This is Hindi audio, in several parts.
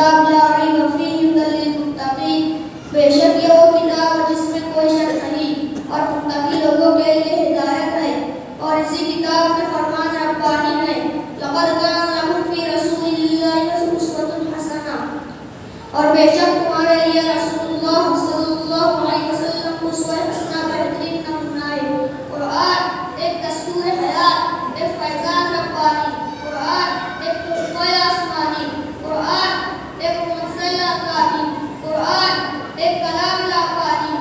किताब ला रैब फीहि हुदल लिल मुत्तकीन, बेशक ये वो किताब है जिसमें कोई शक नहीं और मुत्तकी लोगों के लिए हिदायत है। और इसी किताब में फरमान रब्बानी है, लक़द कान लकुम फी रसूलिल्लाहि उस्वतुन हसना, और बेशक तुम्हारे लिए रसूलुल्लाह सल्लल्लाहु अलैहि वसल्लम को उसवा हसना बेहतरीन नमूना है। कुरान एक दस्तूर हयात, एक फैज़ान रब्बानी, कुरान एक तोहफ़ा आसमानी, कुरान एक मुअज्जल अक़ानी, कुरान एक कलाम लाक़ानी।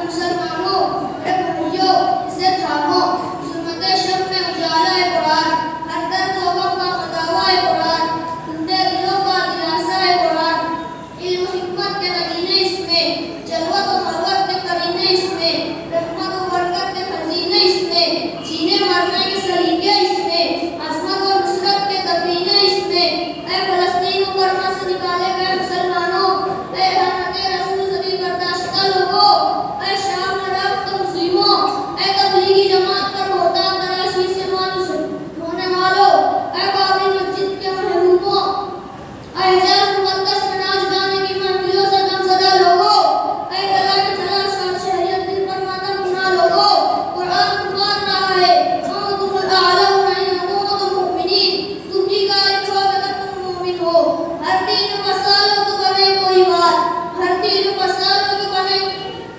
मुसलमानों मेरे भाइयों, इसे थामो, ज़ुल्मत शब में उजाला है कुरान, हर दर्द लोगों का मदावा है कुरान, टूटे दिलों का दिलासा है कुरान। इल्म हिकमत के नगीने इसमें, जलवत और मरवत के करीने इसमें, रहमत और बरकत के खजीने इसमें, जीने मरने के सलीके इसमें, अज़मत और नुसरत के दफीने इसमें। ऐ फ़लस्तीन को कर्मा से निकाले गए मुसलमानों, ऐ रहमत रसूल सदी बर्दाश्ता लोगों, ऐ शाम नदाफ़त मुस्लिमों, ऐ तबलीगी जमात पर मोहताज तराशी से मानूस होने वालों, ऐ बाबरी मस्जिद के महरूमों, ऐ हिजाज़ मुक़द्दस में नाच गाने की महफ़िलों से गमज़दा लोगों, ऐ गला में तलाश और शहरियत दिल पर मातम कुना लोगों, कुरान पुकार रहा है, अन्तुमुल अअलौना इन कुंतुम मुमिनीन, तुम ही गालिब हो अगर तुम मोमिन हो। हर दिन मसालों तो बने कोई बात, हर दिन मसालों तो बने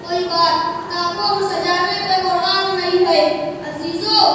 कोई बात, ताकों में सजाने पे कुरान नहीं है। अज़ीज़ों